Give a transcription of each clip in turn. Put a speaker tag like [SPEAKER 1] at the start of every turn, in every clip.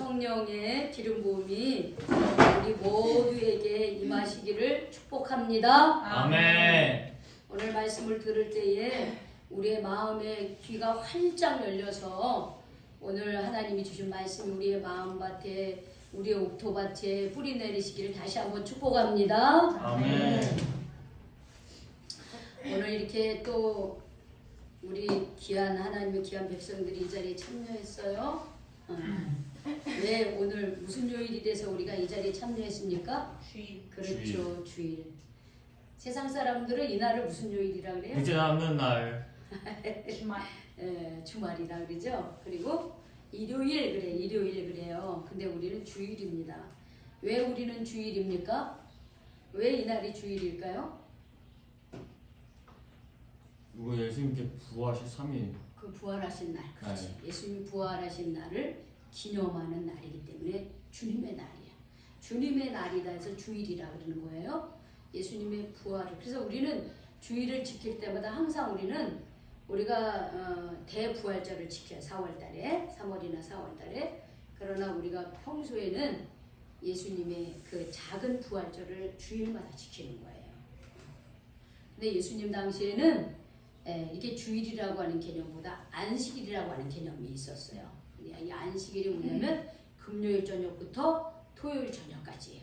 [SPEAKER 1] 성령의 기름 부음이 우리 모두에게 임하시기를 축복합니다.
[SPEAKER 2] 아멘.
[SPEAKER 1] 오늘 말씀을 들을 때에 우리의 마음의 귀가 활짝 열려서 오늘 하나님이 주신 말씀이 우리의 마음밭에 우리의 옥토밭에 뿌리 내리시기를 다시 한번 축복합니다.
[SPEAKER 2] 아멘.
[SPEAKER 1] 오늘 이렇게 또 우리 귀한 하나님의 귀한 백성들이 이 자리에 참여했어요. 왜 오늘 무슨 요일이 돼서 우리가 이 자리에 참여했습니까?
[SPEAKER 3] 주일.
[SPEAKER 1] 그렇죠, 주일. 세상 사람들은 이날을 무슨 요일이라 그래요?
[SPEAKER 2] 이제 남는 날.
[SPEAKER 3] 주말.
[SPEAKER 1] 주말이라 그러죠. 그리고 일요일 그래, 일요일 그래요. 근데 우리는 주일입니다. 왜 우리는 주일입니까? 왜 이날이 주일일까요?
[SPEAKER 2] 누구 예수님께 부활하신 3일.
[SPEAKER 1] 그 부활하신 날, 그렇지.
[SPEAKER 2] 네.
[SPEAKER 1] 예수님이 부활하신 날을 기념하는 날이기 때문에 주님의 날이야. 주님의 날이다 해서 주일이라 그러는 거예요. 예수님의 부활을. 그래서 우리는 주일을 지킬 때마다 항상 우리가 대부활절을 지켜요. 4월달에, 3월이나 4월달에. 그러나 우리가 평소에는 예수님의 그 작은 부활절을 주일마다 지키는 거예요. 근데 예수님 당시에는 이게 주일이라고 하는 개념보다 안식일이라고 하는 개념이 있었어요. 이 안식일이 뭐냐면 금요일 저녁부터 토요일 저녁까지예요.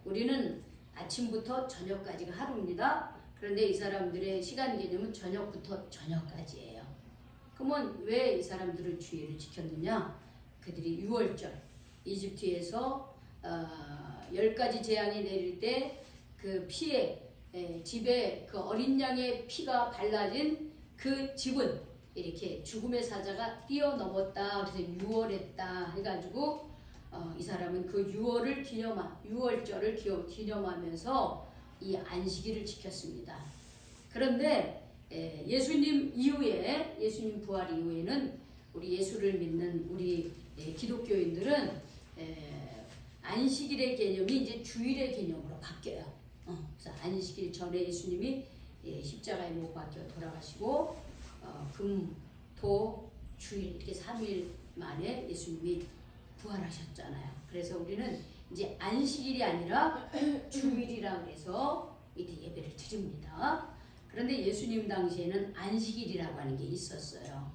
[SPEAKER 1] 우리는 아침부터 저녁까지가 하루입니다. 그런데 이 사람들의 시간 개념은 저녁부터 저녁까지예요. 그러면 왜 이 사람들은 주일을 지켰느냐? 그들이 유월절, 이집트에서 10가지 재앙이 내릴 때 그 피에 집에 그 어린 양의 피가 발라진 그 집은 이렇게 죽음의 사자가 뛰어넘었다. 그래서 유월했다 해가지고 이 사람은 그 유월절을 기념하면서 이 안식일을 지켰습니다. 그런데 예수님 부활 이후에는 우리 예수를 믿는 우리 기독교인들은 안식일의 개념이 이제 주일의 개념으로 바뀌어요. 그래서 안식일 전에 예수님이 십자가에 못 박혀 돌아가시고 금, 토, 주일 이렇게 3일 만에 예수님이 부활하셨잖아요. 그래서 우리는 이제 안식일이 아니라 주일이라 그래서 이때 예배를 드립니다. 그런데 예수님 당시에는 안식일이라고 하는 게 있었어요.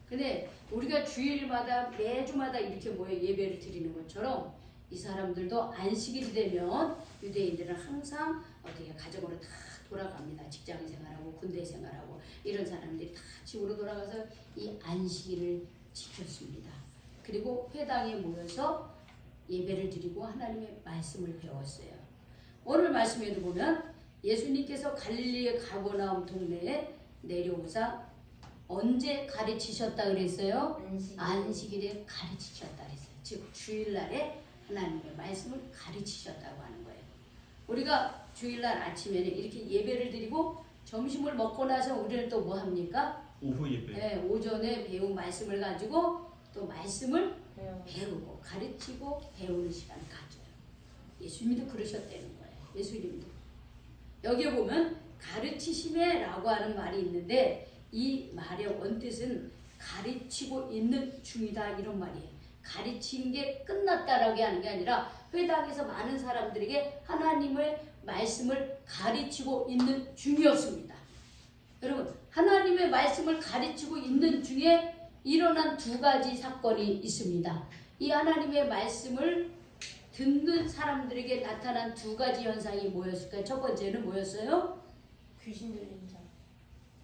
[SPEAKER 1] 근데 우리가 주일마다 매주마다 이렇게 모여 예배를 드리는 것처럼 이 사람들도 안식일이 되면 유대인들은 항상 어떻게 가정으로 다 돌아갑니다. 직장 생활하고 군대 생활하고 이런 사람들이 다 집으로 돌아가서 이 안식일을 지켰습니다. 그리고 회당에 모여서 예배를 드리고 하나님의 말씀을 배웠어요. 오늘 말씀에도 보면 예수님께서 갈릴리의 가버나움 동네에 내려오사 언제 가르치셨다 그랬어요? 안식일에 가르치셨다 그랬어요. 즉 주일날에 하나님의 말씀을 가르치셨다고 하는 거예요. 우리가 주일날 아침에는 이렇게 예배를 드리고 점심을 먹고 나서 우리는 또 뭐 합니까?
[SPEAKER 2] 오후 예배.
[SPEAKER 1] 네, 오전에 배운 말씀을 가지고 또 말씀을 배우고 가르치고 배우는 시간을 가져요. 예수님도 그러셨다는 거예요. 예수님도. 여기에 보면 가르치심에라고 하는 말이 있는데 이 말의 원뜻은 가르치고 있는 중이다 이런 말이에요. 가르치는 게 끝났다라고 하는 게 아니라 회당에서 많은 사람들에게 하나님의 말씀을 가르치고 있는 중이었습니다. 여러분 하나님의 말씀을 가르치고 있는 중에 일어난 두 가지 사건이 있습니다. 이 하나님의 말씀을 듣는 사람들에게 나타난 두 가지 현상이 뭐였을까요? 첫 번째는 뭐였어요?
[SPEAKER 3] 귀신 들린 자.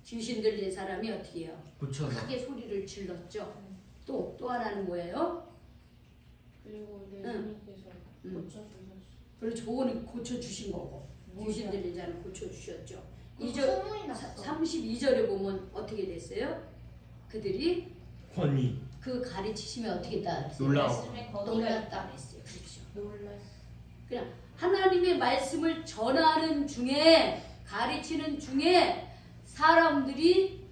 [SPEAKER 1] 귀신 들린 사람이 어떻게 해요?
[SPEAKER 2] 고쳐서.
[SPEAKER 1] 크게 소리를 질렀죠. 또 하나는 뭐예요?
[SPEAKER 3] 그리고 예수님께서 고쳐주셨어요.
[SPEAKER 1] 그리고 저거는 고쳐주신 거고 귀신 들린 자는 고쳐주셨죠.
[SPEAKER 3] 소문이 났어.
[SPEAKER 1] 32절에 보면 어떻게 됐어요? 그들이
[SPEAKER 2] 권위.
[SPEAKER 1] 그 가르치심에 어떻게 했다?
[SPEAKER 3] 말씀에
[SPEAKER 1] 놀랐다 그랬어요. 그렇죠.
[SPEAKER 3] 놀랐어.
[SPEAKER 1] 그냥 하나님의 말씀을 전하는 중에 가르치는 중에 사람들이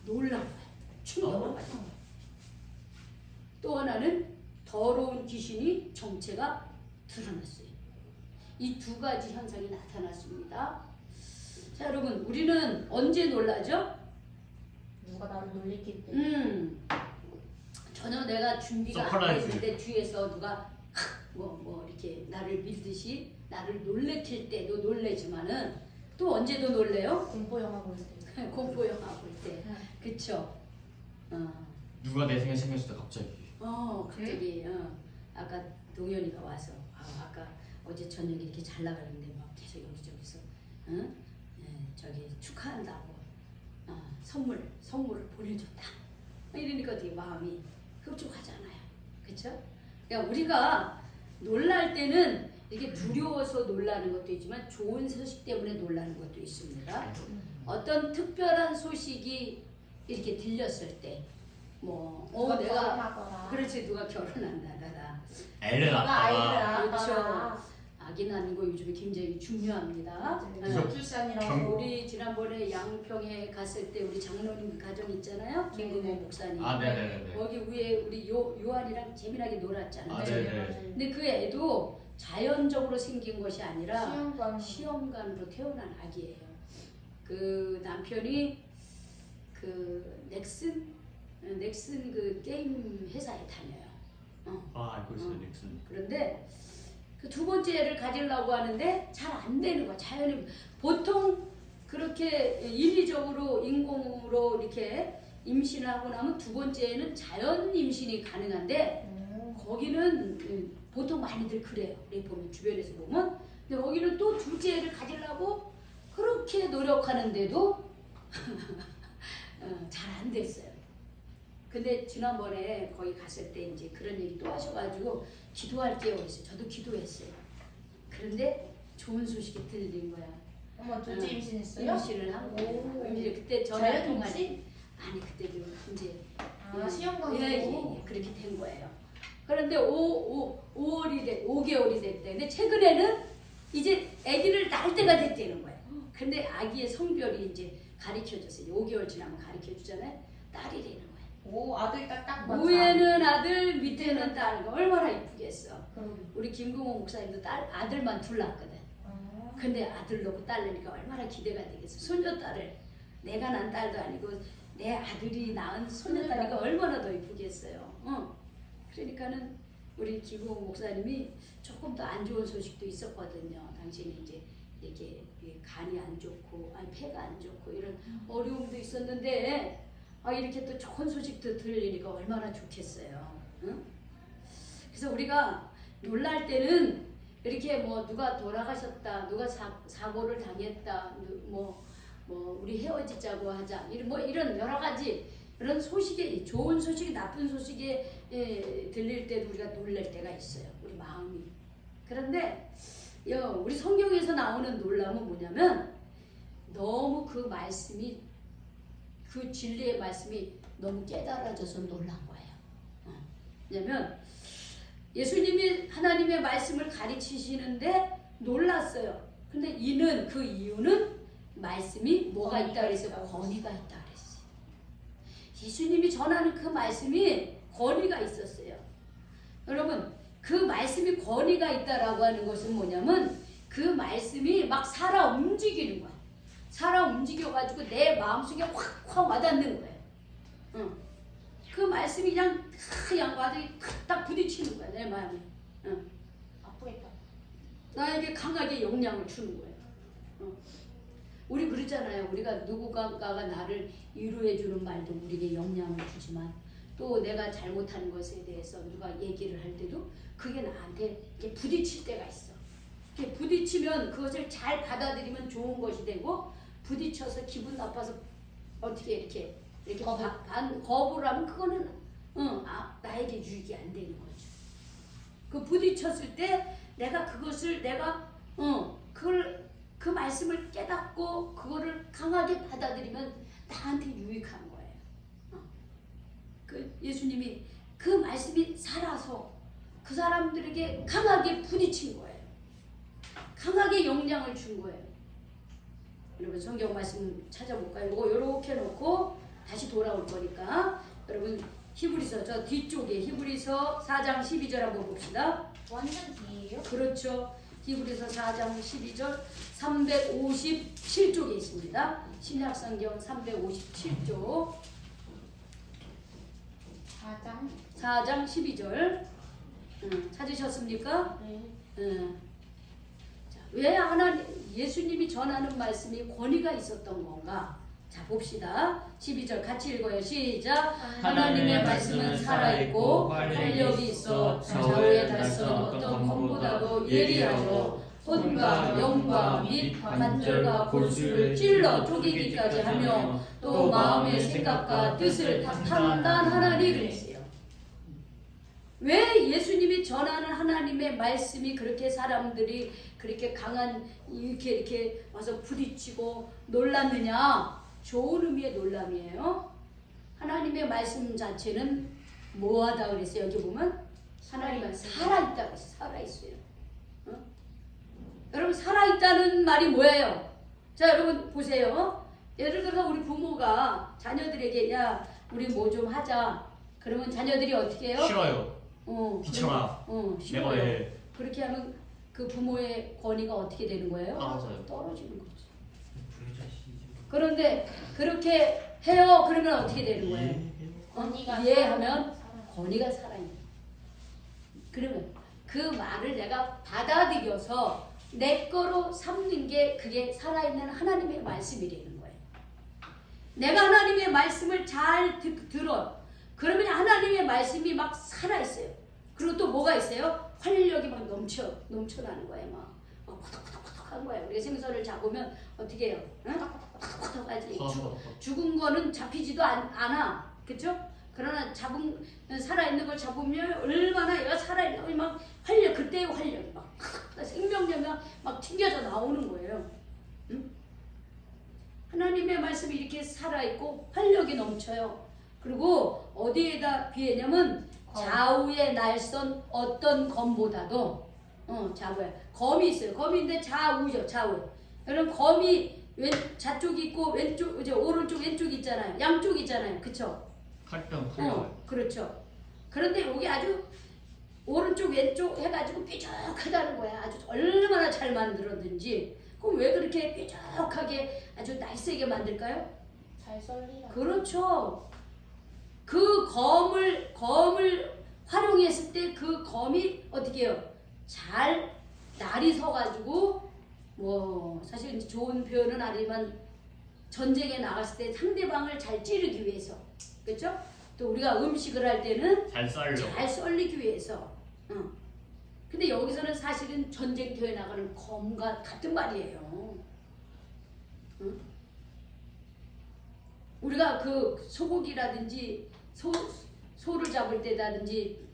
[SPEAKER 1] 놀란 거예요. 충격을 받은 거예요. 또 하나는 더러운 귀신이 정체가 드러났어요. 이 두 가지 현상이 나타났습니다. 자 여러분 우리는 언제 놀라죠?
[SPEAKER 3] 누가 나를 놀랬기 때문에.
[SPEAKER 1] 저는 앞에서 내가 준비가 안
[SPEAKER 2] 서프라이즈.
[SPEAKER 1] 됐는데 뒤에서 누가 뭐 이렇게 나를 밀듯이 나를 놀래킬 때도 놀래지만은 또 언제도 놀래요?
[SPEAKER 3] 공포 영화 볼 때.
[SPEAKER 1] 공포 영화 볼 때. 그쵸?
[SPEAKER 2] 누가 내 생에 생겼을 때 갑자기.
[SPEAKER 1] 갑자기 아까 동현이가 와서 아까 어제 저녁에 이렇게 잘 나가는데 막 계속 여기저기서 저기 축하한다고 선물을 보내줬다. 이러니까 되게 마음이 흡족하잖아요. 그쵸? 그러니까 우리가 놀랄 때는 이게 두려워서 놀라는 것도 있지만 좋은 소식 때문에 놀라는 것도 있습니다. 어떤 특별한 소식이 이렇게 들렸을 때,
[SPEAKER 3] 누가
[SPEAKER 1] 내가
[SPEAKER 3] 결혼하거나.
[SPEAKER 1] 그렇지 누가 결혼한다더라.
[SPEAKER 2] 애를
[SPEAKER 3] 누가 아이를
[SPEAKER 2] 낳다가
[SPEAKER 3] 낳았거나.
[SPEAKER 1] 아기 낳는 거 요즘에 굉장히 중요합니다.
[SPEAKER 3] 맞아요. 출산이라고.
[SPEAKER 1] 우리 지난번에 양평에 갔을 때 우리 장로님 가정 있잖아요. 김근호 목사님.
[SPEAKER 2] 아 네네네.
[SPEAKER 1] 거기 위에 우리 요한이랑 재미나게 놀았잖아요.
[SPEAKER 2] 아, 네네.
[SPEAKER 1] 근데 그 애도 자연적으로 생긴 것이 아니라
[SPEAKER 3] 시험관.
[SPEAKER 1] 시험관으로 태어난 아기예요. 그 남편이 그 넥슨 그 게임 회사에 다녀요.
[SPEAKER 2] 아 알고 있어요 넥슨.
[SPEAKER 1] 그런데 그 두 번째 애를 가지려고 하는데 잘 안 되는 거야. 자연이 보통 그렇게 인위적으로 인공으로 이렇게 임신을 하고 나면 두 번째에는 자연 임신이 가능한데 거기는 보통 많이들 그래요. 우리 보면 주변에서 보면 근데 거기는 또 둘째 애를 가지려고 그렇게 노력하는데도 잘 안 됐어요. 근데 지난번에 거기 갔을 때 이제 그런 얘기 또 하셔가지고 기도할게요 그랬어요. 저도 기도했어요. 그런데 좋은 소식이 들린 거야.
[SPEAKER 3] 어머, 둘째 임신했어요?
[SPEAKER 1] 임신을 한 거예요.
[SPEAKER 3] 오.
[SPEAKER 1] 임신 그때
[SPEAKER 3] 자연
[SPEAKER 1] 전화 통화
[SPEAKER 3] 임신?
[SPEAKER 1] 아니 그때도 이제
[SPEAKER 3] 시험관으로.
[SPEAKER 1] 예, 그렇게 된 거예요. 그런데 5개월이 됐대. 근데 최근에는 이제 아기를 낳을 때가 됐다는 거예요. 근데 아기의 성별이 이제 가르쳐줬어요. 5개월 지나면 가르쳐주잖아요. 딸이라는 거예요.
[SPEAKER 3] 오, 아들 딱 맞다.
[SPEAKER 1] 위에는 아들, 밑에는 딸. 얼마나 이쁘겠어.
[SPEAKER 3] 그러게.
[SPEAKER 1] 우리 김금호 목사님도 아들만 둘 낳았거든. 근데 아들 놓고 딸 낳으니까 얼마나 기대가 되겠어. 손녀딸을 내가 낳은 딸도 아니고 내 아들이 낳은 손녀딸이니까 얼마나 더 이쁘겠어요. 그러니까는 우리 김금호 목사님이 조금 더 안 좋은 소식도 있었거든요. 당신이 이제 이렇게 간이 안 좋고 폐가 안 좋고 이런 어려움도 있었는데 이렇게 또 좋은 소식도 들으니까 얼마나 좋겠어요. 응? 그래서 우리가 놀랄 때는 이렇게 누가 돌아가셨다, 누가 사고를 당했다, 우리 헤어지자고 하자, 이런 여러 가지 그런 소식이 좋은 소식이 나쁜 소식이 들릴 때도 우리가 놀랄 때가 있어요. 우리 마음이. 그런데 우리 성경에서 나오는 놀람은 뭐냐면 너무 그 말씀이 그 진리의 말씀이 너무 깨달아져서 놀란 거예요. 왜냐면 예수님이 하나님의 말씀을 가르치시는데 놀랐어요. 근데 그 이유는 말씀이 뭐가 있다 그랬어요? 권위가 있다 그랬어요. 예수님이 전하는 그 말씀이 권위가 있었어요. 여러분 그 말씀이 권위가 있다라고 하는 것은 뭐냐면 그 말씀이 막 살아 움직이는 거야. 살아 움직여가지고 내 마음속에 확 와닿는 거예요. 그 말씀이 그냥 딱 부딪히는 거야 내 마음에.
[SPEAKER 3] 아프겠다.
[SPEAKER 1] 나에게 강하게 영향을 주는 거예요. 우리 그러잖아요. 우리가 누군가가 나를 위로해 주는 말도 우리에게 영향을 주지만 또 내가 잘못한 것에 대해서 누가 얘기를 할 때도 그게 나한테 이렇게 부딪힐 때가 있어. 이렇게 부딪히면 그것을 잘 받아들이면 좋은 것이 되고 부딪혀서 기분 나빠서 어떻게 이렇게 거부를 하면 그거는 나에게 유익이 안 되는 거죠. 그 부딪혔을 때 내가 그것을 그 말씀을 깨닫고 그거를 강하게 받아들이면 나한테 유익한 거예요. 그 예수님이 그 말씀이 살아서 그 사람들에게 강하게 부딪힌 거예요. 강하게 영향을 준 거예요. 여러분 성경 말씀 찾아볼까요? 이렇게 놓고 다시 돌아올 거니까 여러분 히브리서 저 뒤쪽에 히브리서 4장 12절 한번 봅시다.
[SPEAKER 3] 완전 뒤에요?
[SPEAKER 1] 그렇죠. 히브리서 4장 12절 357쪽에 있습니다. 신약성경 357쪽
[SPEAKER 3] 4장.
[SPEAKER 1] 4장 12절. 찾으셨습니까?
[SPEAKER 3] 네.
[SPEAKER 1] 자, 왜 예수님이 전하는 말씀이 권위가 있었던 건가? 자, 봅시다. 12절 같이 읽어요. 시작. 하나님의 말씀은 살아있고 활력이 있어 좌우에 달선 어떤 검보다도 예리하고 혼과 영과 및 관절과 골수를 찔러 쪼개기까지 하며 또 마음의 생각과 뜻을 판단하나니 그랬어요. 왜 예수님이 전하는 하나님의 말씀이 그렇게 사람들이 그렇게 강한 이렇게 와서 부딪히고 놀랐느냐? 좋은 의미의 놀람이에요. 하나님의 말씀 자체는 뭐하다 그랬어요? 여기 보면 하나님은 살아있다 그랬어요. 살아있어요. 여러분 살아있다는 말이 뭐예요? 자 여러분 보세요. 예를 들어서 우리 부모가 자녀들에게 야 우리 뭐 좀 하자. 그러면 자녀들이 어떻게 해요?
[SPEAKER 2] 싫어요. 귀찮아.
[SPEAKER 1] 싫어요.
[SPEAKER 2] 내가 해.
[SPEAKER 1] 그렇게 하면 그 부모의 권위가 어떻게 되는 거예요?
[SPEAKER 2] 떨어져요.
[SPEAKER 1] 떨어지는 거죠.
[SPEAKER 2] 불자시지.
[SPEAKER 1] 그런데 그렇게 해요. 그러면 어떻게 되는 거예요?
[SPEAKER 3] 권위가
[SPEAKER 1] 이해하면 권위가 살아있는 거예요. 그러면 그 말을 내가 받아들여서 내 거로 삼는 게 그게 살아있는 하나님의 말씀이 되는 거예요. 내가 하나님의 말씀을 잘 들어. 그러면 하나님의 말씀이 막 살아있어요. 그리고 또 뭐가 있어요? 활력이 막 넘쳐나는 거예요. 막 코덕코덕한 거예요. 우리가 생선을 잡으면 어떻게 해요? 응? 코덕코덕하지. 죽은 거는 잡히지도 않아. 그쵸? 그러나 살아있는 걸 잡으면 얼마나 얘가 살아있는 거 막 활력, 그때의 활력이 막 생명력이 막 튕겨져 나오는 거예요. 응? 하나님의 말씀이 이렇게 살아있고 활력이 넘쳐요. 그리고 어디에다 비했냐면 좌우에 날선 어떤 검보다도 좌우에 검이 있어요. 검인데 좌우죠. 좌우. 여러분 검이 좌쪽이 있고 왼쪽 이제 오른쪽 왼쪽 있잖아요. 양쪽 있잖아요. 그쵸?
[SPEAKER 2] 칼병 칼려.
[SPEAKER 1] 그렇죠. 그런데 여기 아주 오른쪽 왼쪽 해가지고 뾰족하다는 거야. 아주 얼마나 잘 만들었는지. 그럼 왜 그렇게 뾰족하게 아주 날쌔게 만들까요?
[SPEAKER 3] 잘 썰리라.
[SPEAKER 1] 그렇죠. 그 검을 활용했을 때 그 검이 어떻게 해요? 잘 날이 서가지고 뭐 사실 좋은 표현은 아니지만 전쟁에 나갔을 때 상대방을 잘 찌르기 위해서 그렇죠? 또 우리가 음식을 할 때는
[SPEAKER 2] 잘 썰려.
[SPEAKER 1] 잘 썰리기 위해서. 근데 여기서는 사실은 전쟁터에 나가는 검과 같은 말이에요. 우리가 그 소고기라든지 소를 잡을 때라든지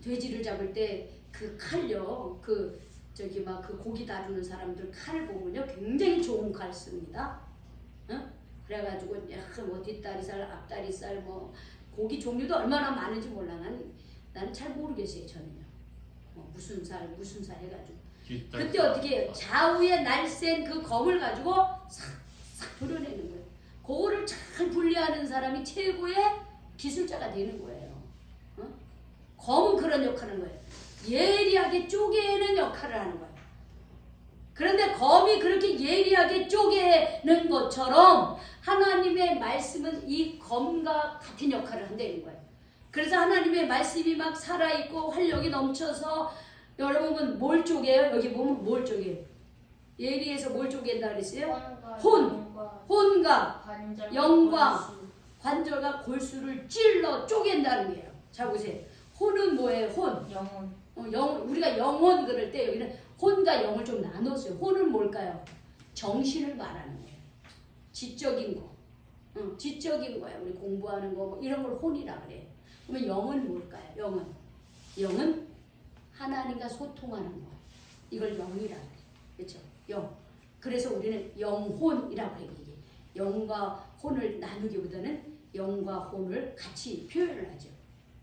[SPEAKER 1] 돼지를 잡을 때 그 칼요, 그 고기 다루는 사람들 칼 보면요 굉장히 좋은 칼 씁니다. 그래가지고 뭐 뒷다리살, 앞다리살, 뭐 고기 종류도 얼마나 많은지 몰라. 나는 잘 모르겠어요. 저는요. 무슨 살 해가지고. 그때 어떻게 해요? 좌우에 날쌘 그 검을 가지고 싹 도려내는 거예요. 그거를 잘 분리하는 사람이 최고의 기술자가 되는 거예요. 검은 그런 역할을 하는 거예요. 예리하게 쪼개는 역할을 하는 거예요. 그런데 검이 그렇게 예리하게 쪼개는 것처럼 하나님의 말씀은 이 검과 같은 역할을 한다는 거예요. 그래서 하나님의 말씀이 막 살아있고 활력이 넘쳐서 여러분은 뭘 쪼개요? 여기 보면 뭘 쪼개요? 예리해서 뭘 쪼갠다 그랬어요? 혼과 영과 관절과 골수를 찔러 쪼갠다는 거예요. 자 보세요. 혼은 뭐예요? 혼.
[SPEAKER 3] 영혼.
[SPEAKER 1] 우리가 영혼 그럴 때 여기는 혼과 영을 좀 나눴어요. 혼은 뭘까요? 정신을 말하는 거예요. 지적인 거. 지적인 거야. 우리 공부하는 거 뭐 이런 걸 혼이라 그래요. 그러면 영은 뭘까요? 영은 하나님과 소통하는 거. 이걸 영이라 그래요. 그렇죠? 영. 그래서 우리는 영혼이라고 해요. 이게 영과 혼을 나누기보다는 영과 혼을 같이 표현을 하죠.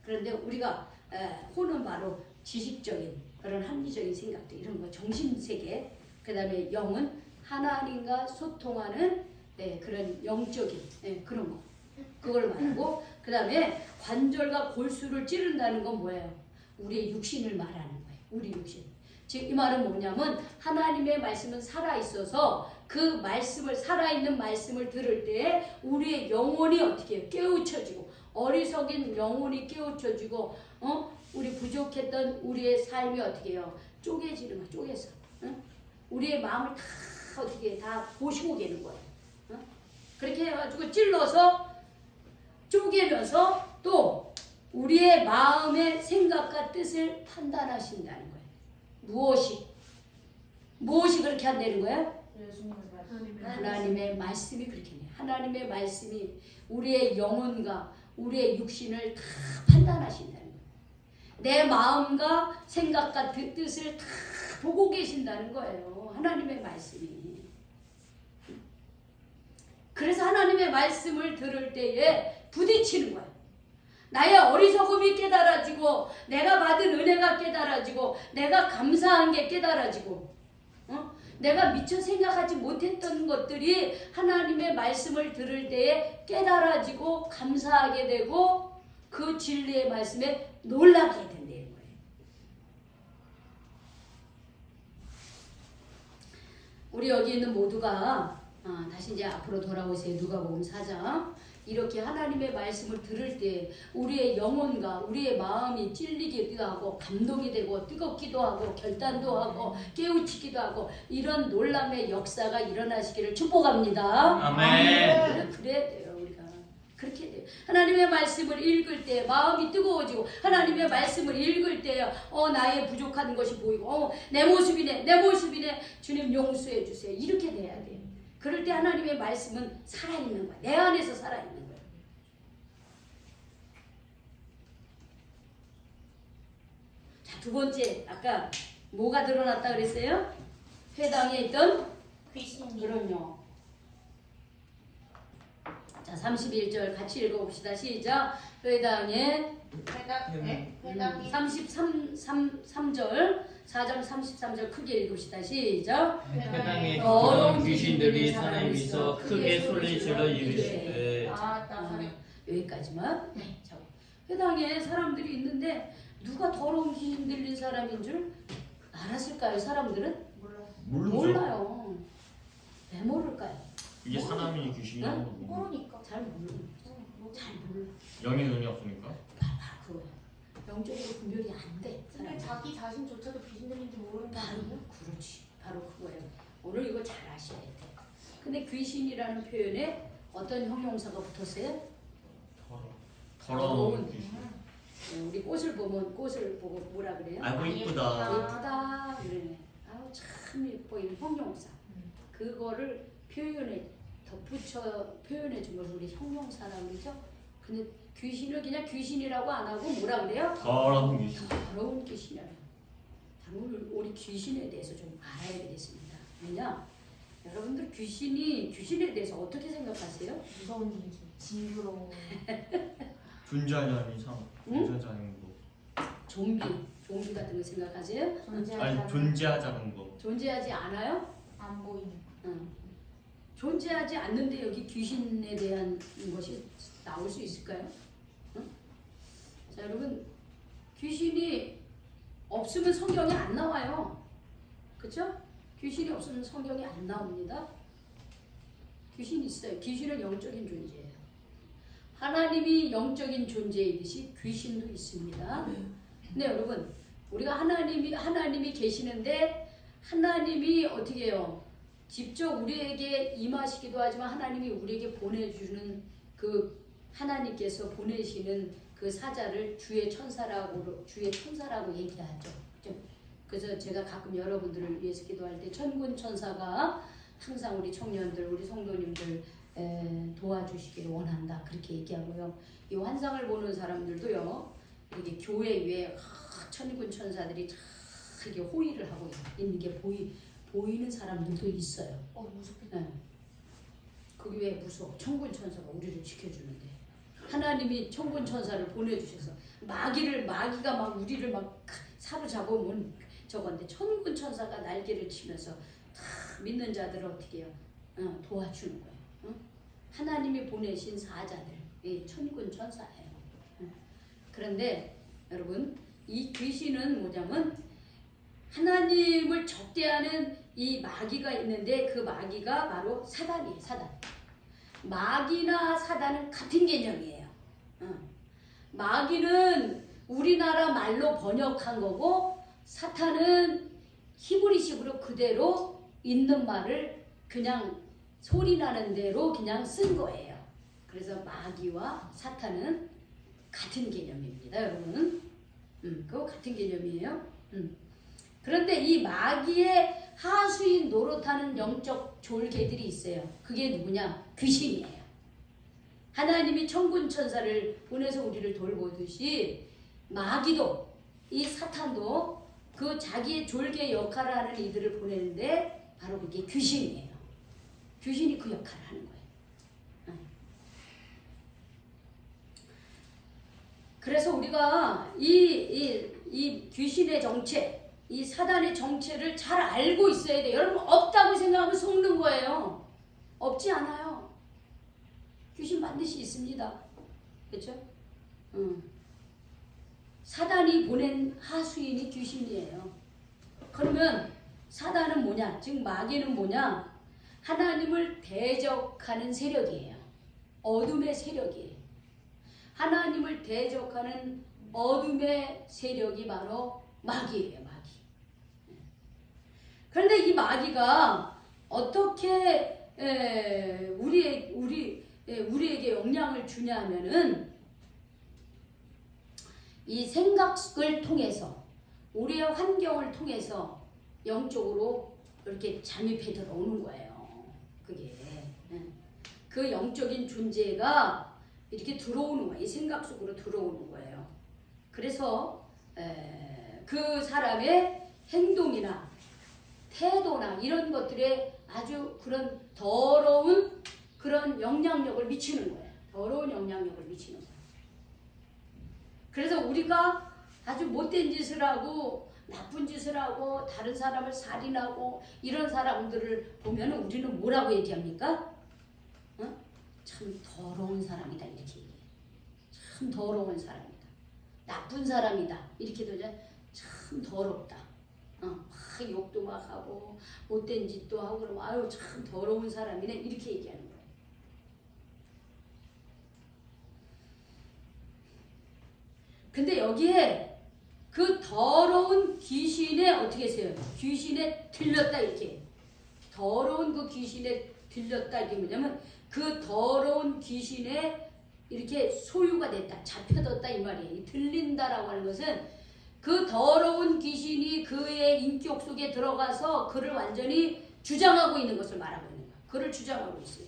[SPEAKER 1] 그런데 우리가 혼은 바로 지식적인 그런 합리적인 생각들 이런 거 정신세계. 그 다음에 영은 하나님과 소통하는 그런 영적인 그런 거. 그걸 말하고 그 다음에 관절과 골수를 찌른다는 건 뭐예요? 우리의 육신을 말하는 거예요. 우리 육신. 즉 이 말은 뭐냐면 하나님의 말씀은 살아있어서 그 말씀을 살아있는 말씀을 들을 때 우리의 영혼이 어떻게 해요? 깨우쳐지고 어리석인 영혼이 깨우쳐지고 우리 부족했던 우리의 삶이 어떻게 해요? 쪼개지는 거야. 쪼개서. 우리의 마음을 다 어떻게 다 보시고 계는 거예요. 그렇게 해가지고 찔러서 쪼개면서 또 우리의 마음의 생각과 뜻을 판단하신다는 거예요. 무엇이 그렇게 한다는 거예요? 하나님의 말씀이 그렇게 해요. 하나님의 말씀이 우리의 영혼과 우리의 육신을 다 판단하신다는 거예요. 내 마음과 생각과 뜻을 다 보고 계신다는 거예요. 하나님의 말씀이. 그래서 하나님의 말씀을 들을 때에 부딪히는 거예요. 나의 어리석음이 깨달아지고 내가 받은 은혜가 깨달아지고 내가 감사한 게 깨달아지고 내가 미처 생각하지 못했던 것들이 하나님의 말씀을 들을 때에 깨달아지고 감사하게 되고 그 진리의 말씀에 놀라게 된다는 거예요. 우리 여기 있는 모두가 다시 이제 앞으로 돌아오세요. 누가복음 4장. 이렇게 하나님의 말씀을 들을 때 우리의 영혼과 우리의 마음이 찔리기도 하고 감동이 되고 뜨겁기도 하고 결단도 하고 깨우치기도 하고 이런 놀람의 역사가 일어나시기를 축복합니다.
[SPEAKER 2] 아멘.
[SPEAKER 1] 그래야 돼요. 우리가 그렇게 돼요. 하나님의 말씀을 읽을 때 마음이 뜨거워지고 하나님의 말씀을 읽을 때 나의 부족한 것이 보이고 내 모습이네 주님 용서해 주세요. 이렇게 돼야 돼요. 그럴 때 하나님의 말씀은 살아있는 거야. 내 안에서 살아있는 거야. 자, 두 번째 아까 뭐가 드러났다 그랬어요? 회당에 있던
[SPEAKER 3] 귀신이.
[SPEAKER 1] 그럼요. 자, 31절 같이 읽어봅시다. 시작. 회당에
[SPEAKER 3] 회당이
[SPEAKER 1] 33절 4장 33절 크게 읽읍시다. 시작.
[SPEAKER 2] 회당에
[SPEAKER 1] 더러운
[SPEAKER 2] 더러운 귀신들이 사람이 있어 크게 소리질러 이르시되
[SPEAKER 3] 나사렛.
[SPEAKER 1] 여기까지만. 자, 회당에 사람들이 있는데 누가 더러운 귀신 들린 사람인 줄 알았을까요? 사람들은 몰라요. 왜 모를까요?
[SPEAKER 2] 이게 사람이 귀신이라는 거고
[SPEAKER 3] 모르니까.
[SPEAKER 1] 잘 몰라. 잘 몰라.
[SPEAKER 2] 영의 눈이 없으니까.
[SPEAKER 1] 그거야. 영적으로 분별이 안 돼.
[SPEAKER 3] 근데 자기 자신조차도 귀신 들린지 모르는 거
[SPEAKER 1] 바로
[SPEAKER 3] 아니에요?
[SPEAKER 1] 그렇지. 바로 그거예요. 오늘 이거 잘 아셔야 돼. 근데 귀신이라는 표현에 어떤 형용사가 붙었어요?
[SPEAKER 2] 더러운 귀신.
[SPEAKER 1] 우리 꽃을 보면 꽃을 보고 뭐라 그래요?
[SPEAKER 2] 아이고 이쁘다.
[SPEAKER 1] 예쁘다 그러네. 아우 참 예뻐 이런 형용사. 그거를 표현에 덧붙여 표현해 준 걸 우리 형용사라고 그러죠. 근데 귀신을 그냥 귀신이라고 안 하고 뭐라 그래요?
[SPEAKER 2] 더러운 귀신.
[SPEAKER 1] 더러운 귀신이라고. 우리 귀신에 대해서 좀 알아야 되겠습니다. 왜냐? 여러분들 귀신에 대해서 어떻게 생각하세요?
[SPEAKER 3] 무서운 얘기. 징그러워.
[SPEAKER 2] 존재하는 이상. 존재하는 거.
[SPEAKER 1] 좀비 같은 거 생각하세요?
[SPEAKER 2] 아니 존재하자는 거.
[SPEAKER 1] 존재하지 않아요?
[SPEAKER 3] 안 보이는.
[SPEAKER 1] 존재하지 않는데 여기 귀신에 대한 것이 나올 수 있을까요? 자, 여러분 귀신이 없으면 성경이 안 나와요. 그렇죠? 귀신이 없으면 성경이 안 나옵니다. 귀신이 있어요. 귀신은 영적인 존재예요. 하나님이 영적인 존재이듯이 귀신도 있습니다. 근데 여러분 우리가 하나님이 계시는데 하나님이 어떻게 해요? 직접 우리에게 임하시기도 하지만 하나님이 우리에게 보내주는 그 하나님께서 보내시는 그 사자를 주의 천사라고 얘기하죠. 그래서 제가 가끔 여러분들을 위해서 기도할 때 천군 천사가 항상 우리 청년들, 우리 성도님들 도와주시기를 원한다 그렇게 얘기하고요. 이 환상을 보는 사람들도요. 이렇게 교회 위에 천군 천사들이 이렇게 호의를 하고 있는 게 보이는 사람들도 있어요.
[SPEAKER 3] 무섭겠다.
[SPEAKER 1] 네. 그게 왜 무서워? 천군 천사가 우리를 지켜주는데 하나님이 천군 천사를 보내주셔서 마귀가 막 우리를 막 사로잡으면 저건데 천군 천사가 날개를 치면서 다 믿는 자들을 어떻게 해요? 도와주는 거예요. 하나님이 보내신 사자들, 천군 천사예요. 그런데 여러분 이 귀신은 뭐냐면 하나님을 적대하는 이 마귀가 있는데 그 마귀가 바로 사단이에요. 사단. 마귀나 사단은 같은 개념이에요. 마귀는 우리나라 말로 번역한 거고 사탄은 히브리식으로 그대로 있는 말을 그냥 소리 나는 대로 그냥 쓴 거예요. 그래서 마귀와 사탄은 같은 개념입니다, 여러분. 그거 같은 개념이에요. 그런데 이 마귀의 하수인 노릇하는 영적 졸개들이 있어요. 그게 누구냐? 귀신이에요. 하나님이 천군 천사를 보내서 우리를 돌보듯이 마귀도 이 사탄도 그 자기의 졸개 역할을 하는 이들을 보내는데 바로 그게 귀신이에요. 귀신이 그 역할을 하는 거예요. 그래서 우리가 이 귀신의 정체, 이 사단의 정체를 잘 알고 있어야 돼요. 여러분 없다고 생각하면 속는 거예요. 없지 않아요. 귀신 반드시 있습니다. 그렇죠? 사단이 보낸 하수인이 귀신이에요. 그러면 사단은 뭐냐? 즉 마귀는 뭐냐? 하나님을 대적하는 세력이에요. 어둠의 세력이에요. 하나님을 대적하는 어둠의 세력이 바로 마귀예요. 마귀. 그런데 이 마귀가 어떻게 우리에게 영향을 주냐면은 이 생각을 통해서 우리의 환경을 통해서 영적으로 이렇게 잠입해 들어오는 거예요. 그게 그 영적인 존재가 이렇게 들어오는 거예요. 이 생각 속으로 들어오는 거예요. 그래서 그 사람의 행동이나 태도나 이런 것들에 아주 그런 더러운 그런 영향력을 미치는 거예요. 더러운 영향력을 미치는 거예요. 그래서 우리가 아주 못된 짓을 하고 나쁜 짓을 하고 다른 사람을 살인하고 이런 사람들을 보면 우리는 뭐라고 얘기합니까? 참 더러운 사람이다 이렇게 얘기해요. 참 더러운 사람이다. 나쁜 사람이다. 이렇게도 참 더럽다. 막 욕도 막 하고 못된 짓도 하고 그러면 아유 참 더러운 사람이네 이렇게 얘기하는 거예요. 근데 여기에 그 더러운 귀신에 어떻게 했어요? 귀신에 들렸다 이렇게. 더러운 그 귀신에 들렸다 이게 뭐냐면 그 더러운 귀신에 이렇게 소유가 됐다, 잡혀뒀다 이 말이에요. 이 들린다라고 하는 것은 그 더러운 귀신이 그의 인격 속에 들어가서 그를 완전히 주장하고 있는 것을 말하고 있는 거예요. 그를 주장하고 있어요.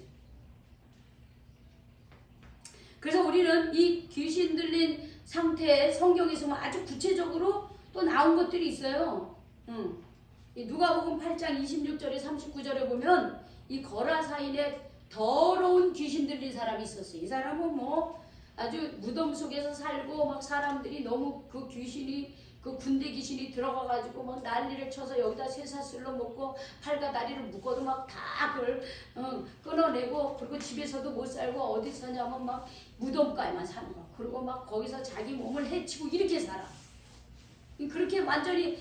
[SPEAKER 1] 그래서 우리는 이 귀신 들린 상태에 성경에서 아주 구체적으로 또 나온 것들이 있어요. 누가복음 8장 26절에 39절에 보면 이 거라사인에 더러운 귀신 들린 사람이 있었어요. 이 사람은 뭐 아주 무덤 속에서 살고 막 사람들이 너무 그 귀신이 그 군대 귀신이 들어가가지고 막 난리를 쳐서 여기다 쇠사슬로 먹고 팔과 다리를 묶어도 막 다 그걸 끊어내고 그리고 집에서도 못 살고 어디 사냐면 막 무덤가에만 사는 거. 그리고 막 거기서 자기 몸을 해치고 이렇게 살아. 그렇게 완전히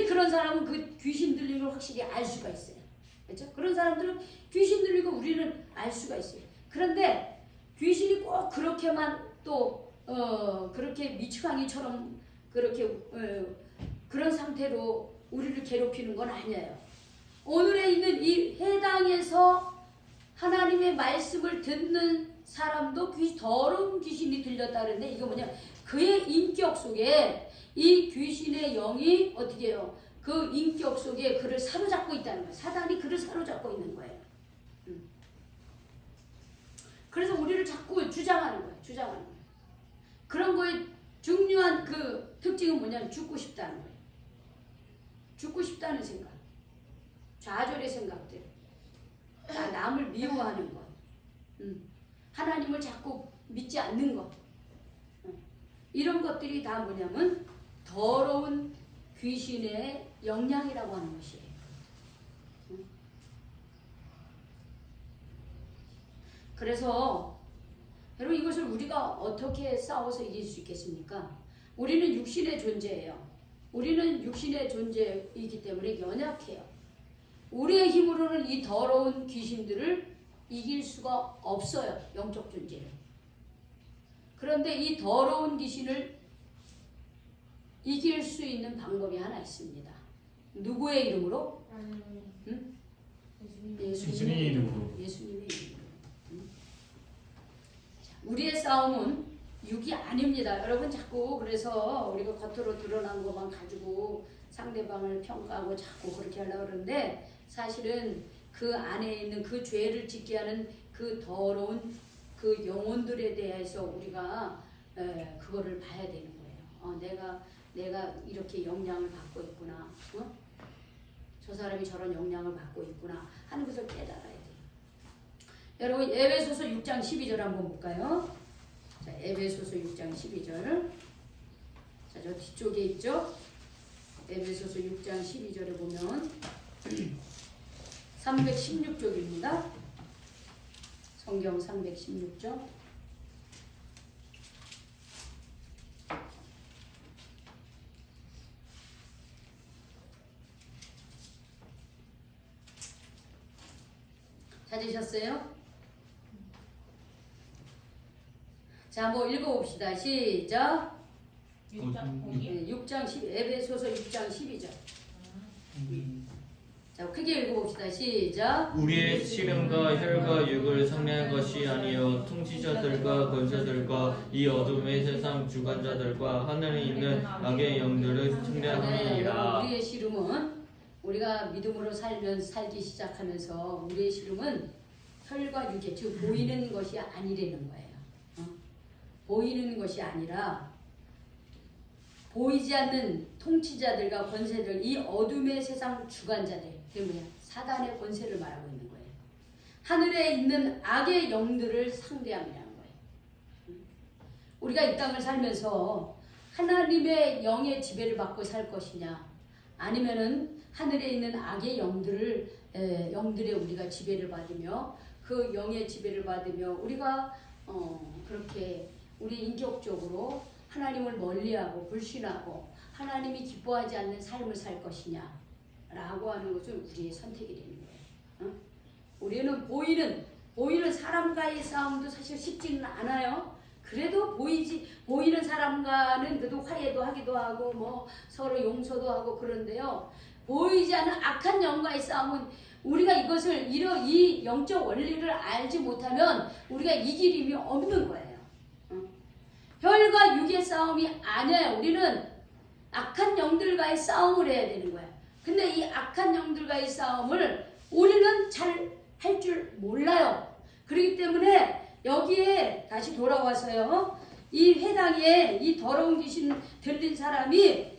[SPEAKER 1] 그런 사람은 그 귀신 들린 걸 확실히 알 수가 있어요. 그렇죠? 그런 사람들은 귀신 들리고 우리는 알 수가 있어요. 그런데 귀신이 꼭 그렇게만 또 그렇게 미추강이처럼 그렇게 그런 상태로 우리를 괴롭히는 건 아니에요. 오늘에 있는 이 해당에서 하나님의 말씀을 듣는 사람도 더러운 귀신이 들렸다 그랬는데 이거 뭐냐? 그의 인격 속에 이 귀신의 영이 어떻게 해요? 그 인격 속에 그를 사로잡고 있다는 거예요. 사단이 그를 사로잡고 있는 거예요. 그래서 우리를 자꾸 주장하는 거예요. 주장하는 거예요. 그런 거에 중요한 그 특징은 뭐냐면 죽고 싶다는 거예요. 죽고 싶다는 생각. 좌절의 생각들. 남을 미워하는 것. 하나님을 자꾸 믿지 않는 것. 이런 것들이 다 뭐냐면 더러운 귀신의 영향이라고 하는 것이에요. 그래서 여러분 이것을 우리가 어떻게 싸워서 이길 수 있겠습니까? 우리는 육신의 존재예요. 우리는 육신의 존재이기 때문에 연약해요. 우리의 힘으로는 이 더러운 귀신들을 이길 수가 없어요. 영적 존재를. 그런데 이 더러운 귀신을 이길 수 있는 방법이 하나 있습니다. 누구의 이름으로? 응?
[SPEAKER 2] 예수님의 이름으로.
[SPEAKER 1] 예수님의 이름으로. 응? 자, 우리의 싸움은 육이 아닙니다. 여러분 자꾸 그래서 우리가 겉으로 드러난 것만 가지고 상대방을 평가하고 자꾸 그렇게 하려고 그러는데 사실은 그 안에 있는 그 죄를 짓게 하는 그 더러운 그 영혼들에 대해서 우리가 그거를 봐야 되는 거예요. 내가 이렇게 영향을 받고 있구나. 저 사람이 저런 영향을 받고 있구나 하는 것을 깨달아야 돼요. 여러분 에베소서 6장 12절 한번 볼까요? 자, 에베소서 6장 12절. 자, 저 뒤쪽에 있죠? 에베소서 6장 12절에 보면 316쪽입니다. 성경 316쪽. 찾으셨어요? 자, 한번 읽어봅시다. 시작.
[SPEAKER 3] 6장 거기?
[SPEAKER 1] 네, 6장 10, 에베소서 6장 12절. 자, 크게 읽어봅시다. 시작.
[SPEAKER 2] 우리의 씨름과 혈과 육을 상대한 것이 아니요 통치자들과 권세들과 이 어둠의 세상 주관자들과 하늘에 있는 악의 영들을 상대함이니라.
[SPEAKER 1] 우리의 씨름은 우리가 믿음으로 살기 시작하면서 우리의 씨름은 혈과 육에 즉 보이는 것이 아니라는 거예요. 보이는 것이 아니라 보이지 않는 통치자들과 권세들, 이 어둠의 세상 주관자들, 그게 뭐야? 사단의 권세를 말하고 있는 거예요. 하늘에 있는 악의 영들을 상대함이라는 거예요. 우리가 이 땅을 살면서 하나님의 영의 지배를 받고 살 것이냐, 아니면은 하늘에 있는 악의 영들의 우리가 지배를 받으며 그 영의 지배를 받으며 우리가 그렇게 우리 인격적으로 하나님을 멀리하고 불신하고 하나님이 기뻐하지 않는 삶을 살 것이냐 라고 하는 것은 우리의 선택이 되는 거예요. 우리는 보이는 사람과의 싸움도 사실 쉽지는 않아요. 그래도 보이는 사람과는 그래도 화해도 하기도 하고 뭐 서로 용서도 하고 그런데요. 보이지 않는 악한 영과의 싸움은 우리가 이것을 이 영적 원리를 알지 못하면 우리가 이길 힘이 없는 거예요. 혈과 육의 싸움이 아니에요. 우리는 악한 영들과의 싸움을 해야 되는 거야. 근데 이 악한 영들과의 싸움을 우리는 잘 할 줄 몰라요. 그렇기 때문에 여기에 다시 돌아와서요. 이 회당에 이 더러운 귀신 들린 사람이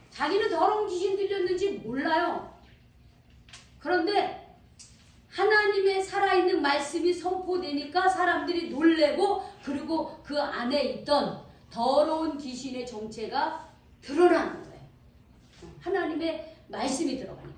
[SPEAKER 1] 자기는 더러운 귀신 들렸는지 몰라요. 그런데 하나님의 살아있는 말씀이 선포되니까 사람들이 놀래고 그리고 그 안에 있던 더러운 귀신의 정체가 드러나는 거예요. 하나님의 말씀이 들어가니까.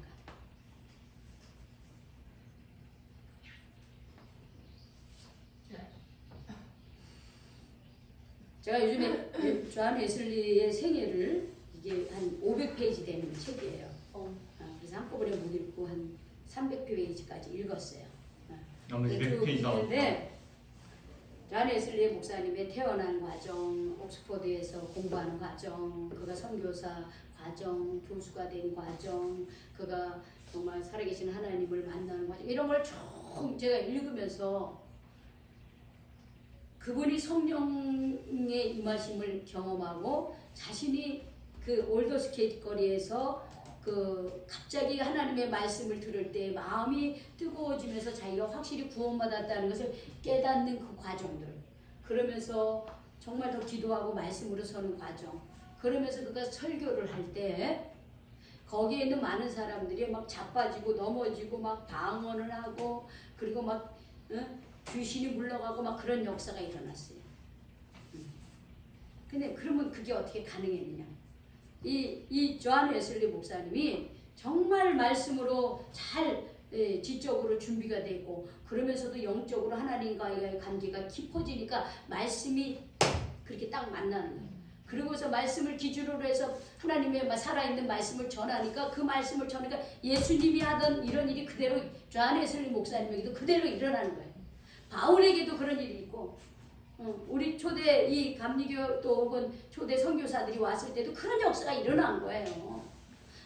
[SPEAKER 1] 제가 요즘에 존 웨슬리의 생애를 이게 한 500페이지 되는 책이에요. 그래서 한꺼번에 못 읽고 한 300페이지까지 읽었어요.
[SPEAKER 2] 아마 200페이지 나왔다.
[SPEAKER 1] 존 웨슬리 목사님의 태어난 과정, 옥스퍼드에서 공부하는 과정, 그가 선교사 과정, 교수가 된 과정, 그가 정말 살아계신 하나님을 만나는 과정, 이런 걸 쭉 제가 읽으면서 그분이 성령의 임하심을 경험하고 자신이 그 올더스케이트 거리에서 그 갑자기 하나님의 말씀을 들을 때 마음이 뜨거워지면서 자기가 확실히 구원받았다는 것을 깨닫는 그 과정들, 그러면서 정말 더 기도하고 말씀으로 서는 과정, 그러면서 그가 설교를 할 때 거기에 있는 많은 사람들이 막 자빠지고 넘어지고 막 방언을 하고 그리고 막 귀신이 물러가고 막 그런 역사가 일어났어요. 근데 그러면 그게 어떻게 가능했느냐? 이 존 웨슬리 목사님이 정말 말씀으로 잘 지적으로 준비가 되고 그러면서도 영적으로 하나님과의 관계가 깊어지니까 말씀이 그렇게 딱 만나는 거예요. 그러고서 말씀을 기준으로 해서 하나님의 살아있는 말씀을 전하니까 그 말씀을 전하니까 예수님이 하던 이런 일이 그대로 존 웨슬리 목사님에게도 그대로 일어나는 거예요. 바울에게도 그런 일이 있고 우리 초대 이 감리교 또 혹은 초대 선교사들이 왔을 때도 그런 역사가 일어난 거예요.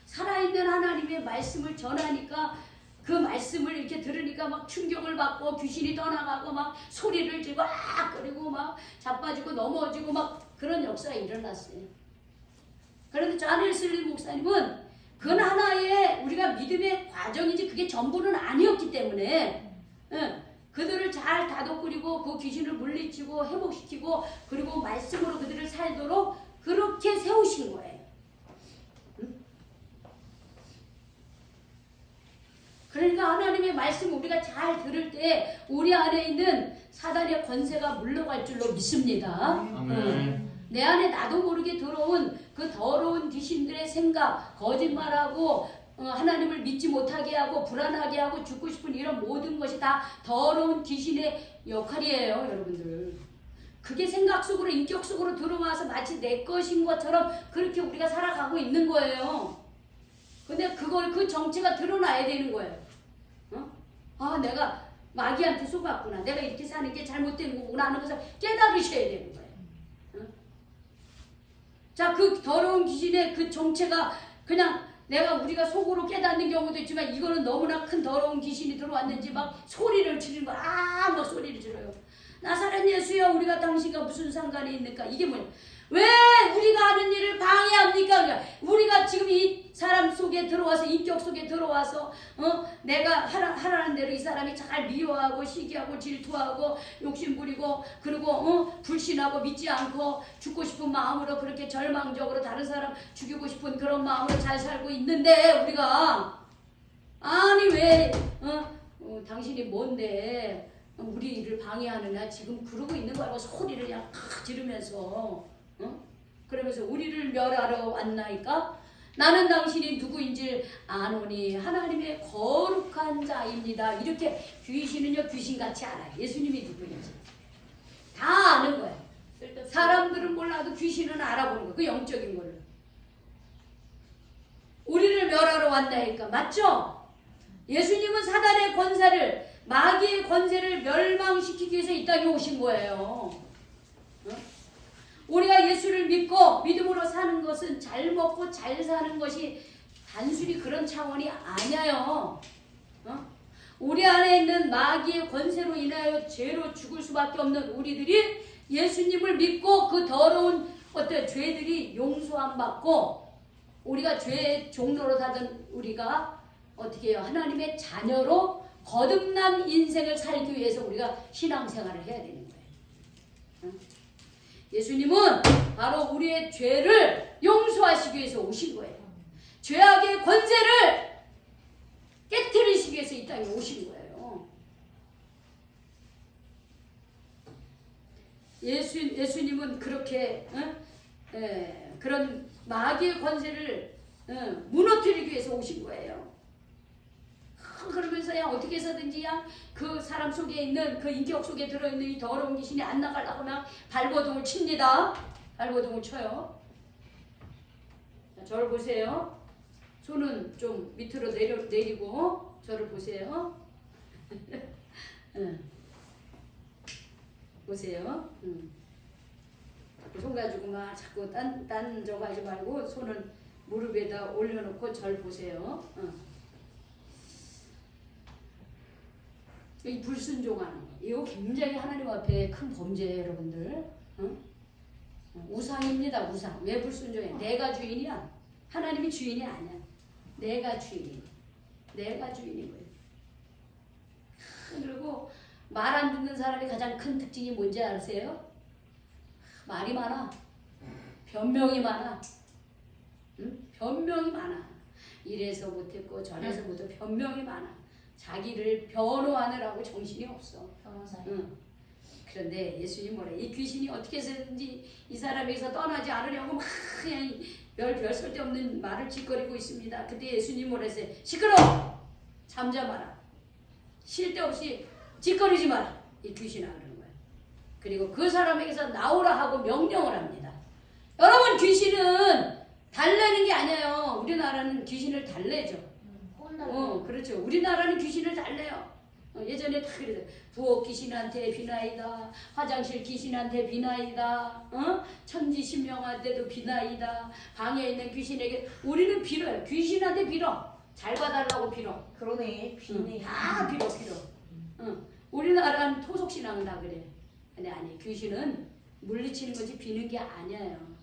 [SPEAKER 1] 살아있는 하나님의 말씀을 전하니까 그 말씀을 이렇게 들으니까 막 충격을 받고 귀신이 떠나가고 막 소리를 지르고 그리고 막 자빠지고 넘어지고 막 그런 역사가 일어났어요. 그런데 존 웨슬리 목사님은 그건 하나의 우리가 믿음의 과정이지 그게 전부는 아니었기 때문에 그들을 잘 다독거리고 그 귀신을 물리치고 회복시키고 그리고 말씀으로 그들을 살도록 그렇게 세우신 거예요. 그러니까 하나님의 말씀을 우리가 잘 들을 때 우리 안에 있는 사단의 권세가 물러갈 줄로 믿습니다.
[SPEAKER 2] 아멘.
[SPEAKER 1] 내 안에 나도 모르게 들어온 그 더러운 귀신들의 생각, 거짓말하고 하나님을 믿지 못하게 하고 불안하게 하고 죽고 싶은 이런 모든 것이 다 더러운 귀신의 역할이에요, 여러분들. 그게 생각 속으로 인격 속으로 들어와서 마치 내 것인 것처럼 그렇게 우리가 살아가고 있는 거예요. 근데 그걸 그 정체가 드러나야 되는 거예요. 아, 내가 마귀한테 속았구나. 내가 이렇게 사는 게 잘못된 거구나 하는 것을 깨달으셔야 되는 거예요. 자, 그 더러운 귀신의 그 정체가 그냥 우리가 속으로 깨닫는 경우도 있지만 이거는 너무나 큰 더러운 귀신이 들어왔는지 막 소리를 지르는 거야. 막 소리를 질러요. 나사렛 예수여, 우리가 당신과 무슨 상관이 있는가? 이게 뭐냐? 왜 우리가 하는 일을 방해합니까? 그러니까 우리가 지금 이 사람 속에 들어와서 인격 속에 들어와서 내가 하라는 대로 이 사람이 잘 미워하고 시기하고 질투하고 욕심부리고 그리고 불신하고 믿지 않고 죽고 싶은 마음으로 그렇게 절망적으로 다른 사람 죽이고 싶은 그런 마음으로 잘 살고 있는데 우리가 아니 왜 당신이 뭔데 우리 일을 방해하느냐 지금 그러고 있는 거라고 소리를 그냥 팍 지르면서 그러면서 우리를 멸하러 왔나이까? 나는 당신이 누구인지 아노니 하나님의 거룩한 자입니다. 이렇게 귀신은요 귀신같이 알아요. 예수님이 누구인지 다 아는 거예요. 사람들은 몰라도 귀신은 알아보는 거예요. 그 영적인 거를. 우리를 멸하러 왔나이까? 맞죠? 예수님은 사단의 권세를 마귀의 권세를 멸망시키기 위해서 이 땅에 오신 거예요. 우리가 예수를 믿고 믿음으로 사는 것은 잘 먹고 잘 사는 것이 단순히 그런 차원이 아니에요. 우리 안에 있는 마귀의 권세로 인하여 죄로 죽을 수밖에 없는 우리들이 예수님을 믿고 그 더러운 어떤 죄들이 용서함 받고 우리가 죄의 종로로 사던 우리가 어떻게 해요? 하나님의 자녀로 거듭난 인생을 살기 위해서 우리가 신앙생활을 해야 되는 거예요. 예수님은 바로 우리의 죄를 용서하시기 위해서 오신 거예요. 죄악의 권세를 깨뜨리시기 위해서 이 땅에 오신 거예요. 예수님은 그렇게 그런 마귀의 권세를 무너뜨리기 위해서 오신 거예요. 그러면서 그냥 어떻게 해서든지 그냥 그 사람 속에 있는 그 인격 속에 들어있는 이 더러운 귀신이 안 나가려고 그냥 발버둥을 칩니다. 발버둥을 쳐요. 자, 저를 보세요. 손은 좀 밑으로 내리고 저를 보세요. 보세요. 손 가지고 막 자꾸 딴 저거 하지 말고 손은 무릎에다 올려놓고 절 보세요. 이 불순종하는 거, 이거 굉장히 하나님 앞에 큰 범죄예요, 여러분들. 우상입니다, 우상. 왜 불순종해? 내가 주인이야. 하나님이 주인이 아니야. 내가 주인이야. 내가 주인인 거예요. 그리고 말 안 듣는 사람이 가장 큰 특징이 뭔지 아세요? 말이 많아. 변명이 많아. 변명이 많아. 이래서 못했고 저래서 못했고 변명이 많아. 자기를 변호하느라고 정신이 없어. 그런데 예수님 뭐래? 이 귀신이 어떻게 해서든지 이 사람에게서 떠나지 않으려고 막 그냥 별 쓸데없는 말을 짓거리고 있습니다. 그때 예수님 뭐랬어요? 시끄러워! 잠잠하라. 쉴 데 없이 짓거리지 마라. 이 귀신아 그러는 거예요. 그리고 그 사람에게서 나오라 하고 명령을 합니다. 여러분 귀신은 달래는 게 아니에요. 우리나라는 귀신을 달래죠. 그렇죠. 우리나라는 귀신을 달래요. 예전에 다 그래요. 부엌 귀신한테 비나이다. 화장실 귀신한테 비나이다. 천지신명한테도 비나이다. 방에 있는 귀신에게 우리는 빌어요. 귀신한테 빌어. 잘 봐달라고 빌어.
[SPEAKER 3] 그러네. 비네.
[SPEAKER 1] 다 빌어. 우리나라는 토속신앙은 다 그래. 근데 아니 귀신은 물리치는 거지 비는 게 아니에요.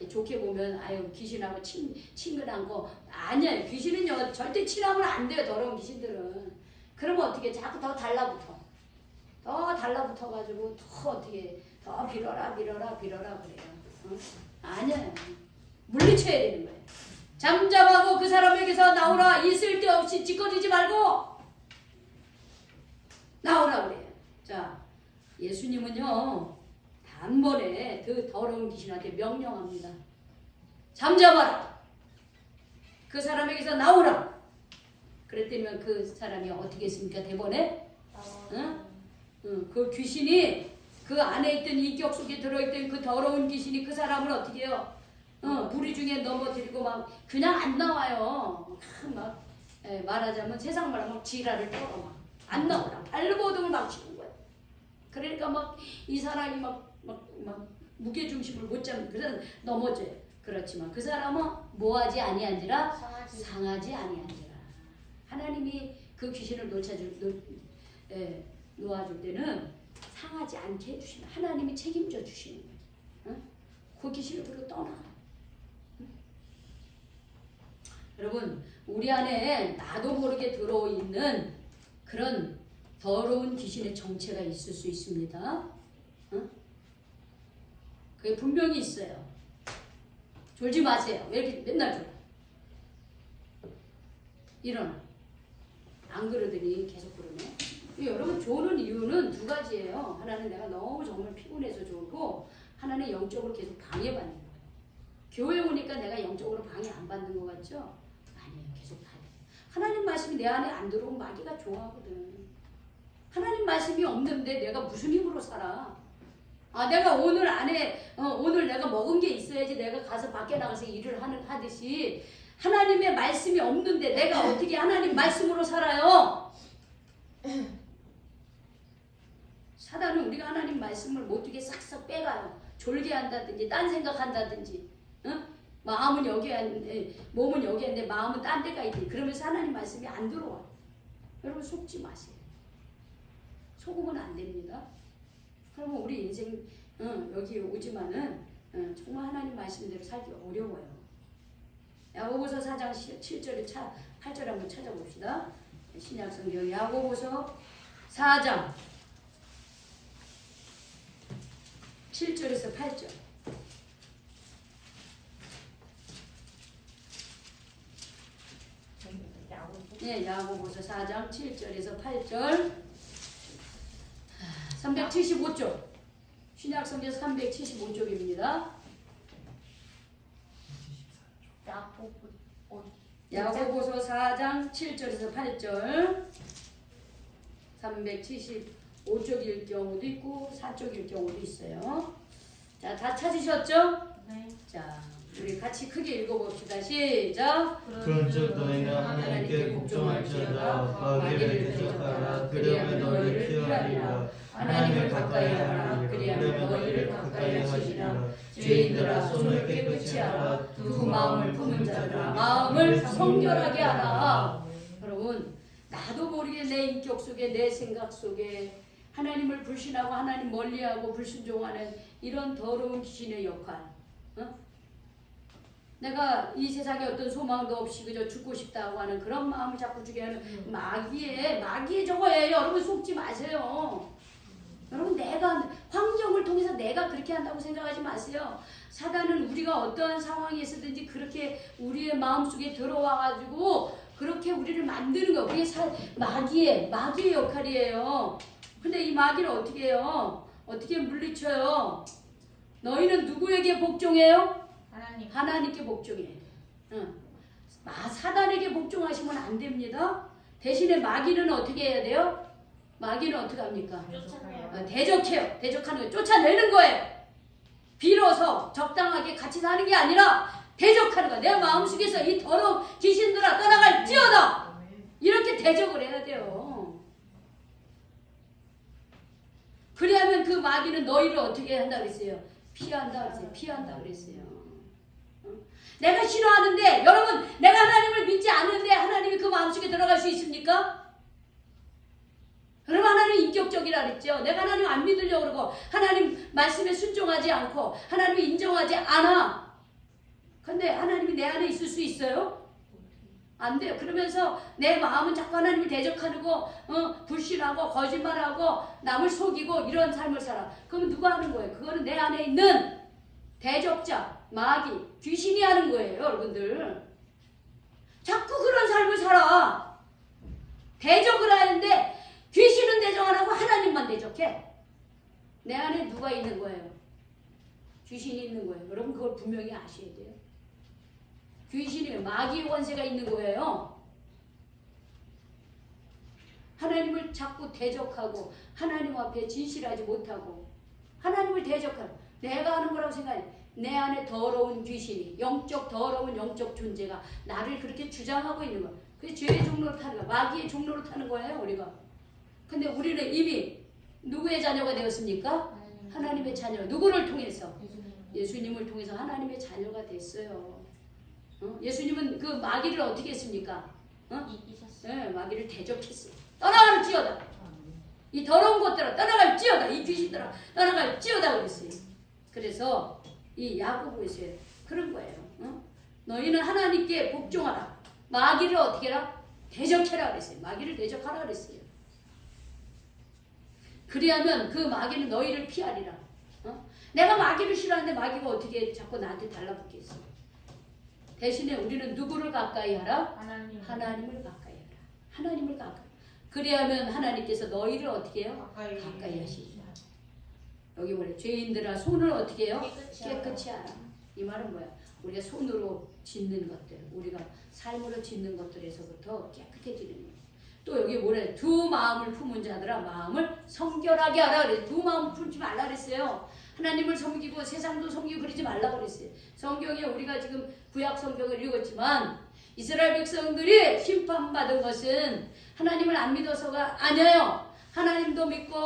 [SPEAKER 1] 좋게 보면 아유 귀신하고 친근한 거 아니에요. 귀신은요 절대 친하면 안 돼요. 더러운 귀신들은. 그러면 어떻게 자꾸 더 달라붙어. 더 달라붙어가지고 더 어떻게 더 빌어라 그래요. 아니에요. 물리쳐야 되는 거예요. 잠잠하고 그 사람에게서 나오라. 이 쓸데없이 짓거리지 말고 나오라 그래요. 자, 예수님은요 단번에 그 더러운 귀신한테 명령합니다. 잠잠하라. 그 사람에게서 나오라. 그랬더니 그 사람이 어떻게 했습니까? 대번에 그 귀신이 그 안에 있던 인격 속에 들어있던 그 더러운 귀신이 그 사람을 어떻게 해요? 무리 중에 넘어뜨리고 막 그냥 안 나와요. 막 말하자면 세상 말하면 지랄을 떨어 막 안 나오라. 발버둥을 막 치는 거야. 그러니까 막 이 사람이 막 무게 중심을 못 잡는 그래서 넘어져요. 그렇지만 그 사람은 뭐하지 아니한지라 상하지 아니한지라. 하나님이 그 귀신을 놓아줄 때는 상하지 않게 해주시면 하나님이 책임져 주시는 거예요. 그 귀신을 그리고 떠나. 여러분 우리 안에 나도 모르게 들어있는 그런 더러운 귀신의 정체가 있을 수 있습니다. 그게 분명히 있어요. 졸지 마세요. 왜 이렇게 맨날 졸아? 일어나. 안 그러더니 계속 그러네. 여러분 조는 이유는 두 가지예요. 하나는 내가 너무 정말 피곤해서 졸고 하나는 영적으로 계속 방해받는 거예요. 교회 오니까 내가 영적으로 방해 안 받는 것 같죠? 아니에요. 계속 받아요. 하나님 말씀이 내 안에 안 들어오면 마귀가 좋아하거든. 하나님 말씀이 없는데 내가 무슨 힘으로 살아? 내가 오늘 안에 오늘 내가 먹은 게 있어야지 내가 가서 밖에 나가서 일을 하듯이 하나님의 말씀이 없는데 내가 어떻게 하나님 말씀으로 살아요? 사단은 우리가 하나님 말씀을 못되게 싹싹 빼가요. 졸게 한다든지 딴 생각한다든지 마음은 여기에 있는데 몸은 여기에 있는데 마음은 딴 데가 있대. 그러면서 하나님 말씀이 안 들어와. 여러분 속지 마세요. 속으면 안 됩니다. 그러면 우리 인생 여기 오지만은 정말 하나님 말씀대로 살기 어려워요. 야고보서 4장 7절에 8절 한번 찾아봅시다. 신약성경 야고보서 4장 7절에서 8절. 네, 야고보서 4장 7절에서 8절. 375쪽. 신약성경 375쪽입니다. 야고보서 4장 7절에서 8절. 375쪽일 경우도 있고 4쪽일 경우도 있어요. 자, 다 찾으셨죠?
[SPEAKER 3] 네.
[SPEAKER 1] 자, 우리 같이 크게 읽어봅시다. 시작.
[SPEAKER 2] 그런즉 너희는 하나님께 복종할지어다. 마귀를 대적하라. 그러면 너희를 피하리라. 하나님을 가까이 하라. 그리하면 너희를 가까이 하시리라. 죄인들아 손을 깨끗이 하라.
[SPEAKER 1] 두 마음을 품은 자들아 마음을 성결하게 하라. 여러분 나도 모르게 내 인격 속에 내 생각 속에 하나님을 불신하고 하나님 멀리하고 불순종하는 이런 더러운 귀신의 역할. 내가 이 세상에 어떤 소망도 없이 그저 죽고 싶다고 하는 그런 마음을 자꾸 주게 하는 마귀의 저거예요. 여러분 속지 마세요. 여러분 내가 환경을 통해서 내가 그렇게 한다고 생각하지 마세요. 사단은 우리가 어떠한 상황에 있었든지 그렇게 우리의 마음속에 들어와가지고 그렇게 우리를 만드는 거예요. 그게 마귀의 역할이에요. 근데 이 마귀를 어떻게 해요? 어떻게 물리쳐요? 너희는 누구에게 복종해요? 하나님께 복종해. 사단에게 복종하시면 안 됩니다. 대신에 마귀는 어떻게 해야 돼요? 마귀는 어떻게 합니까? 대적해요. 대적하는 거예요. 쫓아내는 거예요. 빌어서 적당하게 같이 사는 게 아니라 대적하는 거예요. 내 마음속에서 이 더러운 귀신들아 떠나갈지어다. 이렇게 대적을 해야 돼요. 그리하면 그 마귀는 너희를 어떻게 한다 그랬어요? 피한다 그랬어요. 피한다 그랬어요. 내가 싫어하는데 여러분 내가 하나님을 믿지 않는데 하나님이 그 마음속에 들어갈 수 있습니까? 여러분 하나님은 인격적이라 그랬죠. 내가 하나님 안 믿으려고 그러고 하나님 말씀에 순종하지 않고 하나님을 인정하지 않아. 근데 하나님이 내 안에 있을 수 있어요? 안 돼요. 그러면서 내 마음은 자꾸 하나님을 대적하고 불신하고 거짓말하고 남을 속이고 이런 삶을 살아. 그러면 누가 하는 거예요? 그거는 내 안에 있는 대적자, 마귀, 귀신이 하는 거예요. 여러분들. 자꾸 그런 삶을 살아. 대적을 하는데 귀신은 대적 안 하고 하나님만 대적해. 내 안에 누가 있는 거예요? 귀신이 있는 거예요. 여러분 그걸 분명히 아셔야 돼요. 귀신이 마귀의 권세가 있는 거예요. 하나님을 자꾸 대적하고 하나님 앞에 진실하지 못하고 하나님을 대적하고 내가 하는 거라고 생각해. 내 안에 더러운 귀신이 영적 더러운 영적 존재가 나를 그렇게 주장하고 있는 거야. 그게 죄의 종로로 타는 거야. 마귀의 종로로 타는 거예요 우리가. 근데 우리는 이미 누구의 자녀가 되었습니까? 하나님의 자녀. 누구를 통해서? 예수님을 통해서 하나님의 자녀가 됐어요. 예수님은 그 마귀를 어떻게 했습니까? 네, 마귀를 대적했어요. 떠나갈지어다. 이 더러운 것들아 떠나갈지어다. 이 귀신들아 떠나갈지어다 그랬어요. 그래서 이 야고보에서 그런 거예요. 너희는 하나님께 복종하라. 마귀를 어떻게 해라? 대적해라 그랬어요. 마귀를 대적하라 그랬어요. 그리하면 그 마귀는 너희를 피하리라. 내가 마귀를 싫어하는데 마귀가 어떻게 자꾸 나한테 달라붙겠어? 대신에 우리는 누구를 가까이 하라? 하나님을 가까이 하라. 하나님을 가까이. 그리하면 하나님께서 너희를 어떻게 해요? 가까이 하시리라. 여기 뭐래? 죄인들아 손을 어떻게 해요? 깨끗이 하라. 이 말은 뭐야? 우리가 손으로 짓는 것들, 우리가 삶으로 짓는 것들에서부터 깨끗해지는 거예요. 또 여기 뭐래? 두 마음을 품은 자들아 마음을 성결하게 하라 그래. 두 마음 품지 말라 그랬어요. 하나님을 섬기고 세상도 섬기고 그러지 말라 그랬어요. 성경에 우리가 지금 구약 성경을 읽었지만 이스라엘 백성들이 심판받은 것은 하나님을 안 믿어서가 아니에요. 하나님도 믿고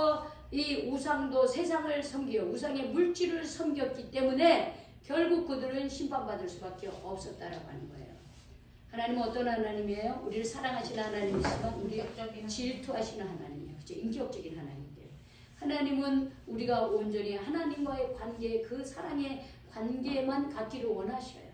[SPEAKER 1] 이 우상도 세상을 섬기고 우상의 물질을 섬겼기 때문에 결국 그들은 심판받을 수밖에 없었다라고 하는 거예요. 하나님은 어떤 하나님이에요? 우리를 사랑하시는 하나님이지만 우리 질투하시는 하나님이에요. 그렇죠? 인격적인 하나님이에요. 하나님은 우리가 온전히 하나님과의 관계, 그 사랑의 관계만 갖기를 원하셔요.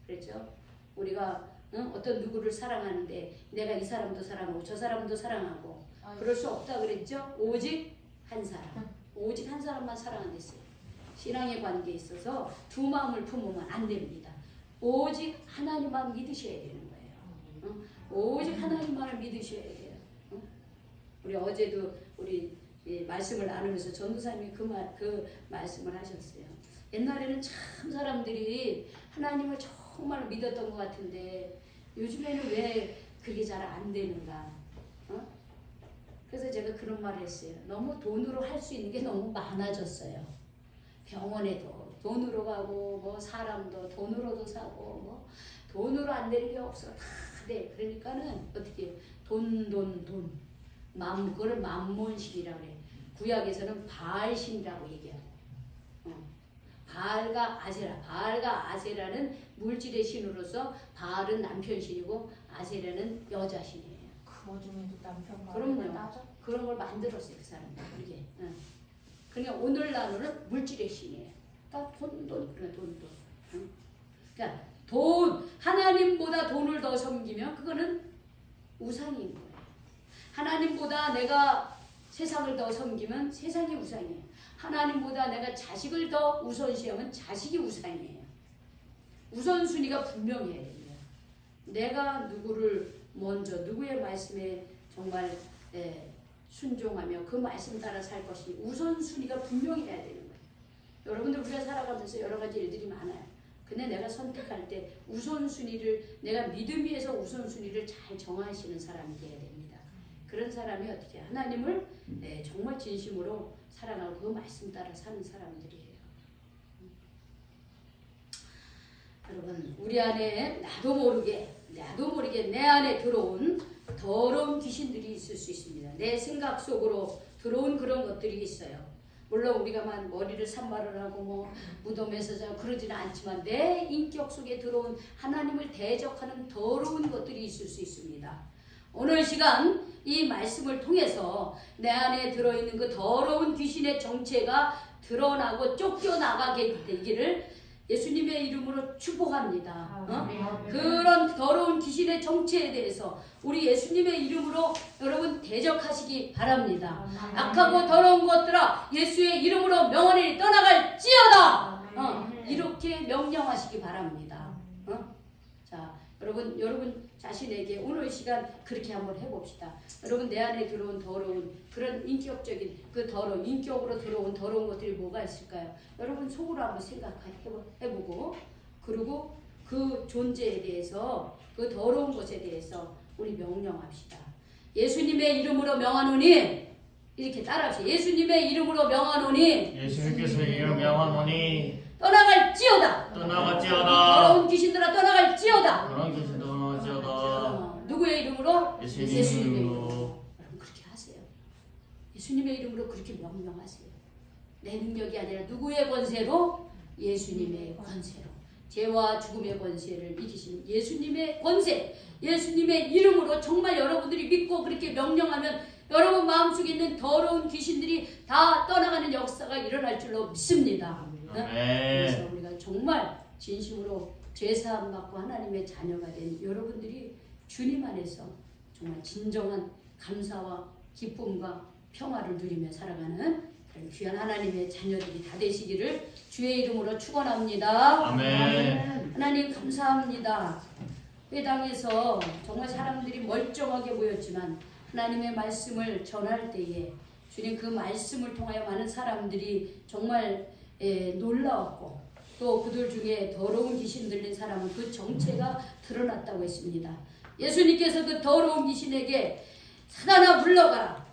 [SPEAKER 1] 그렇죠? 우리가 어떤 누구를 사랑하는데 내가 이 사람도 사랑하고 저 사람도 사랑하고 그럴 수 없다 그랬죠? 오직 한 사람. 오직 한 사람만 사랑한댔어요. 신앙의 관계에 있어서 두 마음을 품으면 안 됩니다. 오직 하나님만 믿으셔야 되는 거예요. 오직 하나님만을 믿으셔야 돼요. 우리 어제도 우리 말씀을 나누면서 전도사님이 그 말씀을 하셨어요. 옛날에는 참 사람들이 하나님을 정말 믿었던 것 같은데 요즘에는 왜 그게 잘 안 되는가? 그래서 제가 그런 말을 했어요. 너무 돈으로 할 수 있는 게 너무 많아졌어요. 병원에도 돈으로 가고 뭐 사람도 돈으로도 사고 뭐 돈으로 안 되는 게 없어. 다 돼. 그러니까는 어떻게 돈 그걸 만몬신이라고 그래. 구약에서는 바알신이라고 얘기해요. 바알과 아세라. 바알과 아세라는 물질의 신으로서 바알은 남편 신이고 아세라는 여자 신이에요.
[SPEAKER 3] 그 와중에도 남편과
[SPEAKER 1] 그럼요. 그런 걸 만들었어요. 그 사람들. 이게. 그러니까 오늘날로는 물질의 신이에요. 다 돈. 그러니까 돈, 하나님보다 돈을 더 섬기면 그거는 우상인 거예요. 하나님보다 내가 세상을 더 섬기면 세상이 우상이에요. 하나님보다 내가 자식을 더 우선시하면 자식이 우상이에요. 우선순위가 분명해야 됩니다. 내가 누구를 먼저 누구의 말씀에 정말 순종하며 그 말씀 따라 살 것이 우선순위가 분명해야 되는 거예요. 여러분들 우리가 살아가면서 여러 가지 일들이 많아요. 근데 내가 선택할 때 우선순위를 내가 믿음 위에서 우선순위를 잘 정하시는 사람이 되어야 됩니다. 그런 사람이 어떻게 하나님을 정말 진심으로 사랑하고 그 말씀 따라 사는 사람들이에요. 여러분 우리 안에 나도 모르게 내 안에 들어온 더러운 귀신들이 있을 수 있습니다. 내 생각 속으로 들어온 그런 것들이 있어요. 물론 우리가만 머리를 산발을 하고 뭐 무덤에서 자 그러지는 않지만 내 인격 속에 들어온 하나님을 대적하는 더러운 것들이 있을 수 있습니다. 오늘 시간 이 말씀을 통해서 내 안에 들어있는 그 더러운 귀신의 정체가 드러나고 쫓겨나가게 되기를 예수님의 이름으로 축복합니다. 그런 더러운 귀신의 정체에 대해서 우리 예수님의 이름으로 여러분 대적하시기 바랍니다. 악하고 더러운 것들아 예수의 이름으로 명하니 떠나갈지어다. 이렇게 명령하시기 바랍니다. 자, 여러분 자신에게 오늘 시간 그렇게 한번 해봅시다. 여러분 내 안에 들어온 더러운 그런 인격적인 그 더러운 인격으로 들어온 더러운 것들이 뭐가 있을까요? 여러분 속으로 한번 생각해보고 그리고 그 존재에 대해서 그 더러운 것에 대해서 우리 명령합시다. 예수님의 이름으로 명하노니 이렇게 따라합시다. 예수님의 이름으로 명하노니
[SPEAKER 2] 예수님께서 이름 명하노니
[SPEAKER 1] 떠나갈지어다. 더러운 귀신들아 떠나갈지어다.
[SPEAKER 2] 더러운 귀신 떠나갈지어다.
[SPEAKER 1] 누구의 이름으로?
[SPEAKER 2] 예수님의 이름으로.
[SPEAKER 1] 여러분 그렇게 하세요. 예수님의 이름으로 그렇게 명령하세요. 내 능력이 아니라 누구의 권세로? 예수님의 권세로. 죄와 죽음의 권세를 이기신 예수님의 권세, 예수님의 이름으로 정말 여러분들이 믿고 그렇게 명령하면 여러분 마음속에 있는 더러운 귀신들이 다 떠나가는 역사가 일어날 줄로 믿습니다. 그래서 우리가 정말 진심으로 죄사함 받고 하나님의 자녀가 된 여러분들이 주님 안에서 정말 진정한 감사와 기쁨과 평화를 누리며 살아가는 그런 귀한 하나님의 자녀들이 다 되시기를 주의 이름으로 축원합니다.
[SPEAKER 2] 아멘.
[SPEAKER 1] 하나님 감사합니다. 회당에서 정말 사람들이 멀쩡하게 보였지만 하나님의 말씀을 전할 때에 주님 그 말씀을 통하여 많은 사람들이 정말 놀라웠고 또 그들 중에 더러운 귀신 들린 사람은 그 정체가 드러났다고 했습니다. 예수님께서 그 더러운 귀신에게 사단아 물러가라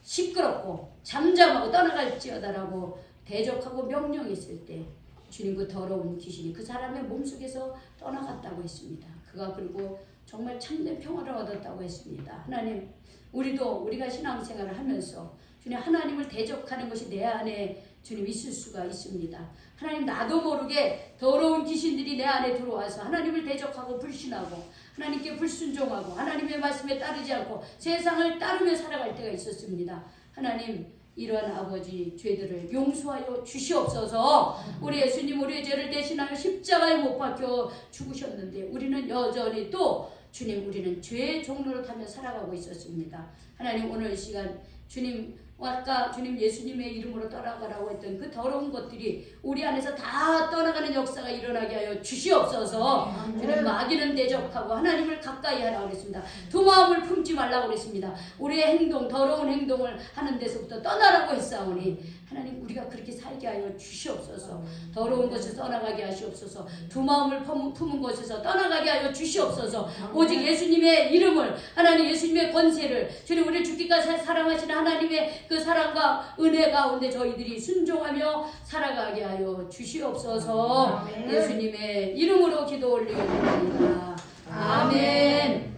[SPEAKER 1] 시끄럽고 잠잠하고 떠나갈지어다라고 대적하고 명령했을 때 주님 그 더러운 귀신이 그 사람의 몸속에서 떠나갔다고 했습니다. 그가 그리고 정말 참된 평화를 얻었다고 했습니다. 하나님 우리가 신앙생활을 하면서 주님 하나님을 대적하는 것이 내 안에 주님 있을 수가 있습니다. 하나님 나도 모르게 더러운 귀신들이 내 안에 들어와서 하나님을 대적하고 불신하고 하나님께 불순종하고 하나님의 말씀에 따르지 않고 세상을 따르며 살아갈 때가 있었습니다. 하나님 이러한 아버지 죄들을 용서하여 주시옵소서. 우리 예수님 우리의 죄를 대신하여 십자가에 못 박혀 죽으셨는데 우리는 여전히 또 주님 우리는 죄의 종로를 타며 살아가고 있었습니다. 하나님 오늘 이 시간 주님 아까 주님 예수님의 이름으로 떠나가라고 했던 그 더러운 것들이 우리 안에서 다 떠나가는 역사가 일어나게 하여 주시옵소서. 주님 마귀는 대적하고 하나님을 가까이 하라고 그랬습니다. 두 마음을 품지 말라고 그랬습니다. 우리의 행동 더러운 행동을 하는 데서부터 떠나라고 했사오니 하나님 우리가 그렇게 살게 하여 주시옵소서. 더러운 것에서 떠나가게 하시옵소서. 두 마음을 품은 것에서 떠나가게 하여 주시옵소서. 오직 예수님의 이름을 하나님 예수님의 권세를 주님 우리를 죽기까지 사랑하시는 하나님의 그 사랑과 은혜 가운데 저희들이 순종하며 살아가게 하여 주시옵소서. 예수님의 이름으로 기도 올리옵나이다. 아멘.